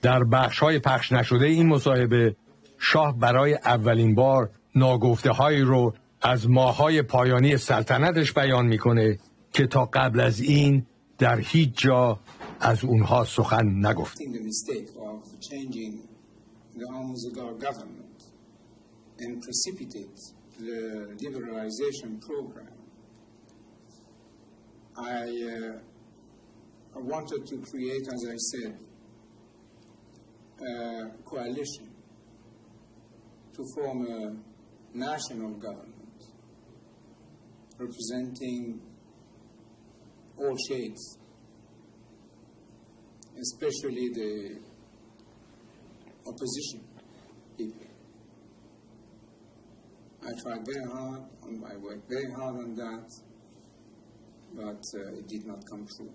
در بخش‌های پخش نشده این مصاحبه شاه برای اولین بار ناگفته‌هایی رو از ماه‌های پایانی سلطنتش بیان میکنه که تا قبل از این در هیچ جا از اونها سخن نگفت. I wanted to create, as I said, a coalition to form a national government representing all shades, especially the opposition people. I tried very hard, and I worked very hard on that, but it did not come true.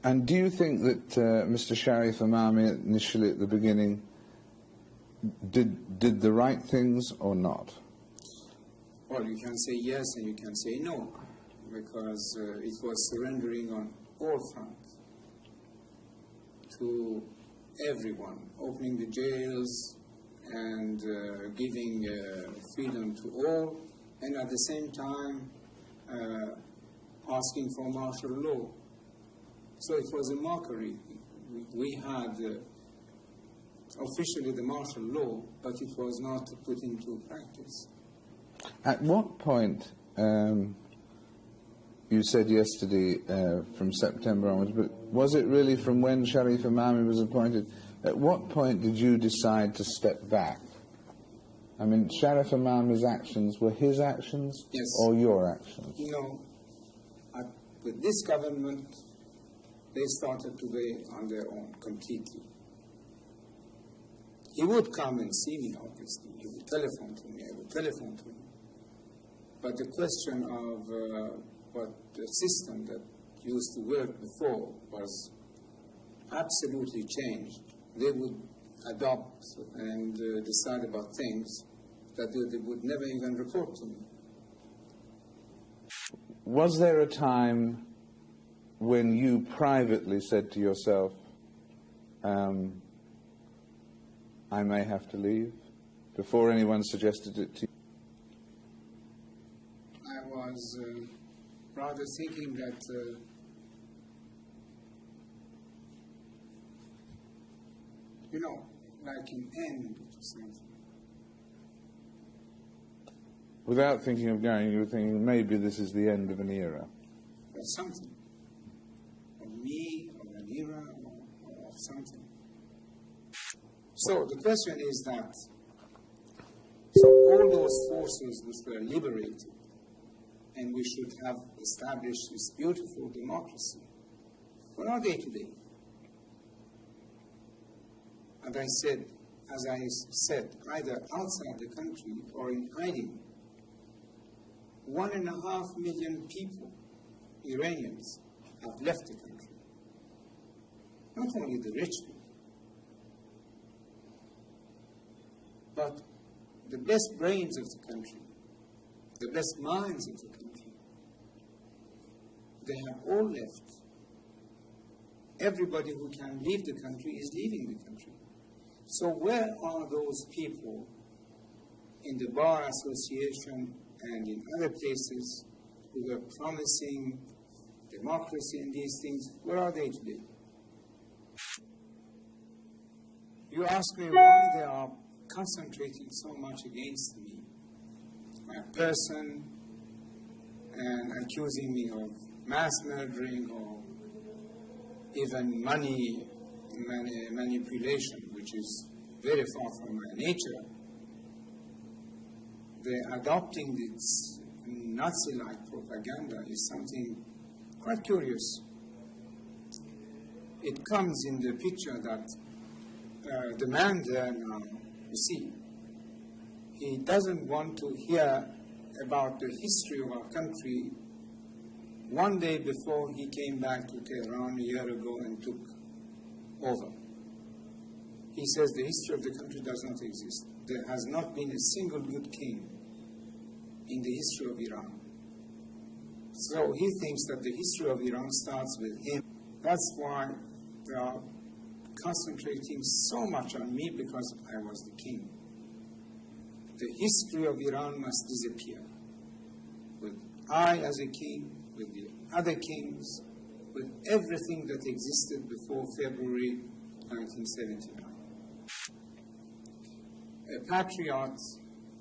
And do you think that Mr. Sharif Imami initially at the beginning did the right things or not? Well, you can say yes and you can say no, because it was surrendering on all fronts to everyone, opening the jails and giving freedom to all, and at the same time asking for martial law. So it was a mockery. We had officially the martial law, but it was not put into practice. At what point, you said yesterday from September onwards, but was it really from when Sharif Imami was appointed? At what point did you decide to step back? I mean, Sharif Imami's actions were his actions, yes, or your actions? You know, with this government, they started to be on their own completely. He would come and see me, obviously. He would telephone to me. I would telephone to him. But the question of what the system that used to work before was absolutely changed. They would adopt and decide about things that they would never even report to me. Was there a time when you privately said to yourself, I may have to leave, before anyone suggested it to you? I was rather thinking that you know, like an end to something. Without thinking of going, you were thinking maybe this is the end of an era. Of something. Of me, of an era, or of something. So the question is that, so all those forces which were liberated, and we should have established this beautiful democracy, where are they today? And as I said, either outside the country or in hiding. 1.5 million people, Iranians, have left the country. Not only the rich people, but the best brains of the country, the best minds of the country, they have all left. Everybody who can leave the country is leaving the country. So where are those people in the Bar Association and in other places who were promising democracy and these things? Where are they today? You ask me why they are concentrating so much against me, my person, and accusing me of mass murdering or even money manipulation, which is very far from my nature. They're adopting this Nazi-like propaganda is something quite curious. It comes in the picture that the man there now, you see, he doesn't want to hear about the history of our country one day before he came back to Tehran a year ago and took over. He says the history of the country does not exist. There has not been a single good king in the history of Iran. So he thinks that the history of Iran starts with him. That's why they are concentrating so much on me because I was the king. The history of Iran must disappear. With I as a king, with the other kings, with everything that existed before February 1979. A patriot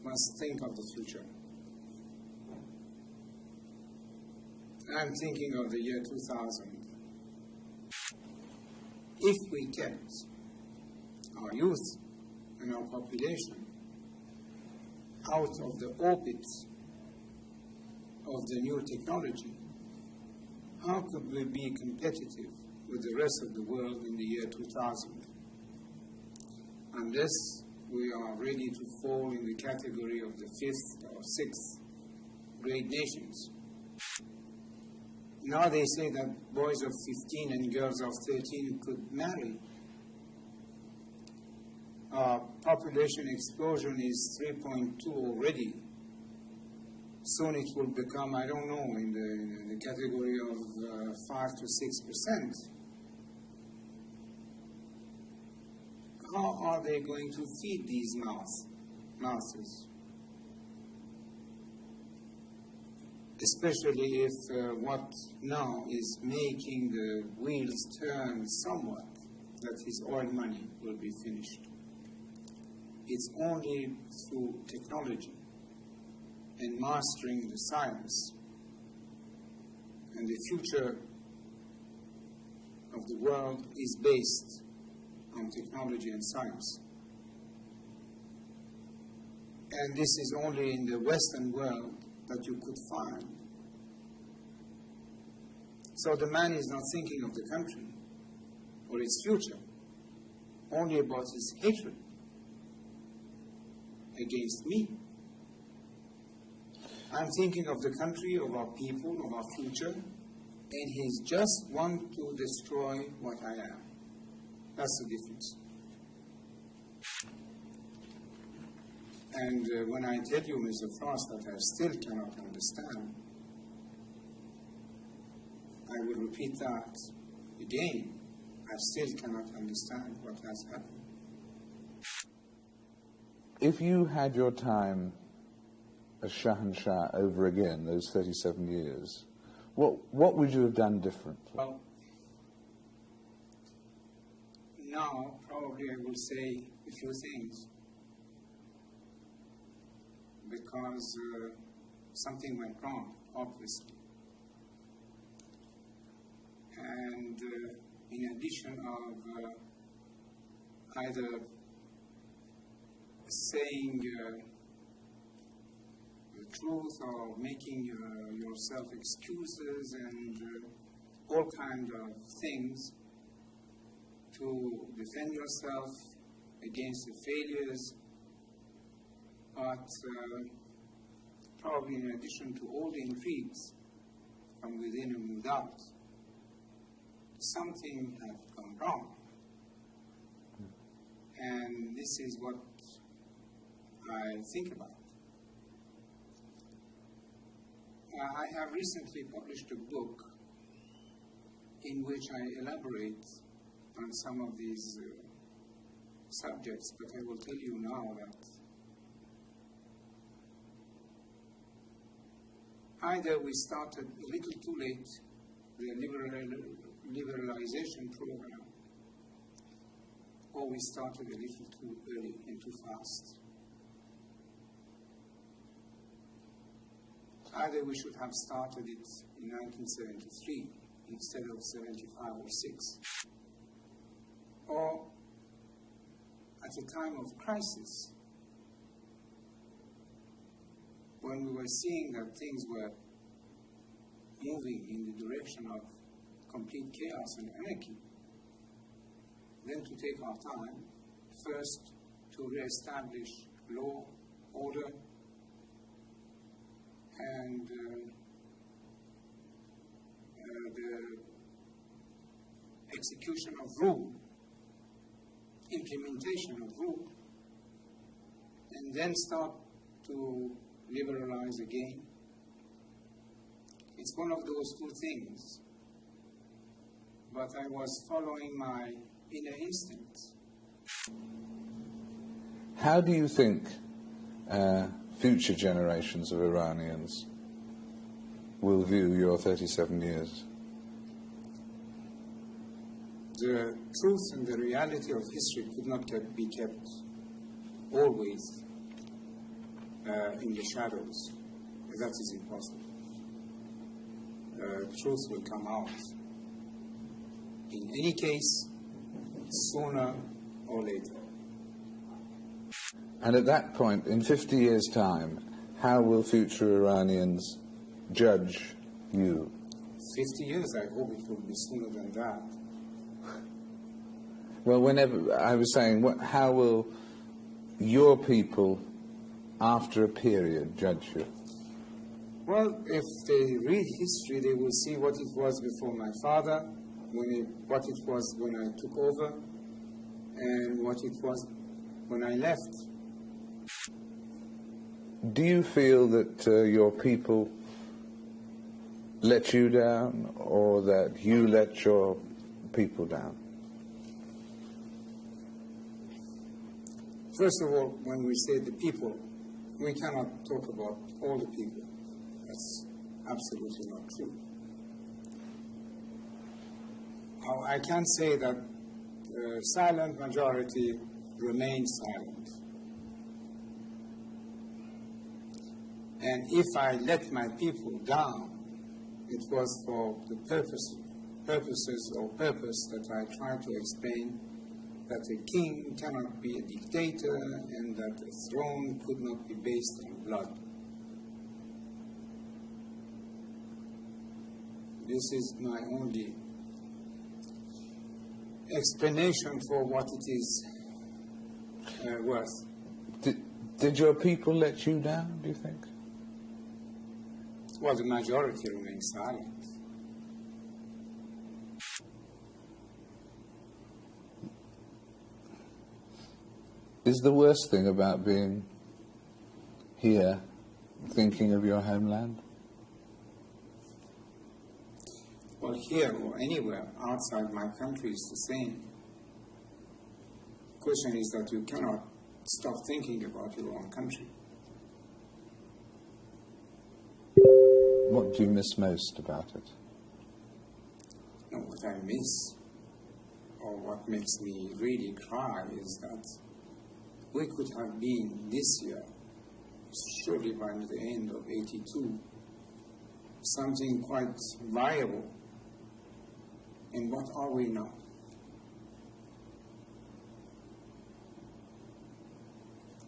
must think of the future. I'm thinking of the year 2000. If we kept our youth and our population out of the orbit of the new technology, how could we be competitive with the rest of the world in the year 2000? Unless we are ready to fall in the category of the 5th or 6th grade nations. Now they say that boys of 15 and girls of 13 could marry. Our population explosion is 3.2 already. Soon it will become, I don't know, in the category of 5 to 6%. How are they going to feed these masses? Especially if what now is making the wheels turn somewhat, that is oil money, will be finished. It's only through technology and mastering the science, and the future of the world is based on technology and science. And this is only in the Western world that you could find. So the man is not thinking of the country or its future, only about his hatred against me. I'm thinking of the country, of our people, of our future, and he's just want to destroy what I am. That's the difference. And when I tell you, Mr. Frost, that I still cannot understand, I will repeat that again. I still cannot understand what has happened. If you had your time as Shahanshah over again, those 37 years, what would you have done differently? Well, now probably I will say a few things, because something went wrong, obviously. And in addition of either saying the truth or making yourself excuses and all kinds of things to defend yourself against the failures, but probably in addition to all the intrigues from within and without, something had gone wrong. And this is what I think about. I have recently published a book in which I elaborate on some of these subjects, but I will tell you now that either we started a little too late the liberalization program, or we started a little too early and too fast. Either we should have started it in 1973 instead of 75 or 6, or at a time of crisis, when we were seeing that things were moving in the direction of complete chaos and anarchy, then to take our time, first to re-establish law, order, and the execution of rule, implementation of rule, and then start to liberalize again. It's one of those two things. But I was following my in an instant. How do you think future generations of Iranians will view your 37 years? The truth and the reality of history could not be kept always in the shadows. That is impossible. Truth will come out. In any case, sooner or later. And at that point, in 50 years' time, how will future Iranians judge you? 50 years, I hope it will be sooner than that. Well, whenever, I was saying, how will your people, after a period, judge you? Well, if they read history, they will see what it was before my father, what it was when I took over, and what it was when I left. Do you feel that your people let you down, or that you let your people down? First of all, when we say the people, we cannot talk about all the people. That's absolutely not true. I can say that the silent majority remains silent. And if I let my people down, it was for the purpose that I tried to explain, that a king cannot be a dictator and that a throne could not be based on blood. This is my only explanation for what it is worth. Did your people let you down, do you think? Well, the majority remains silent. Is the worst thing about being here thinking of your homeland? Well, here or anywhere outside my country is the same. The question is that you cannot stop thinking about your own country. What do you miss most about it? No, what I miss, or what makes me really cry, is that we could have been this year, surely by the end of '82, something quite viable. And what are we now?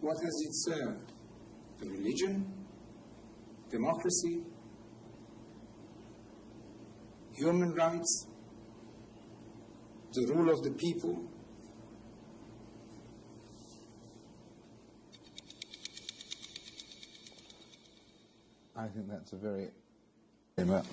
What has it served? The religion? Democracy? Human rights? The rule of the people? I think that's a very much.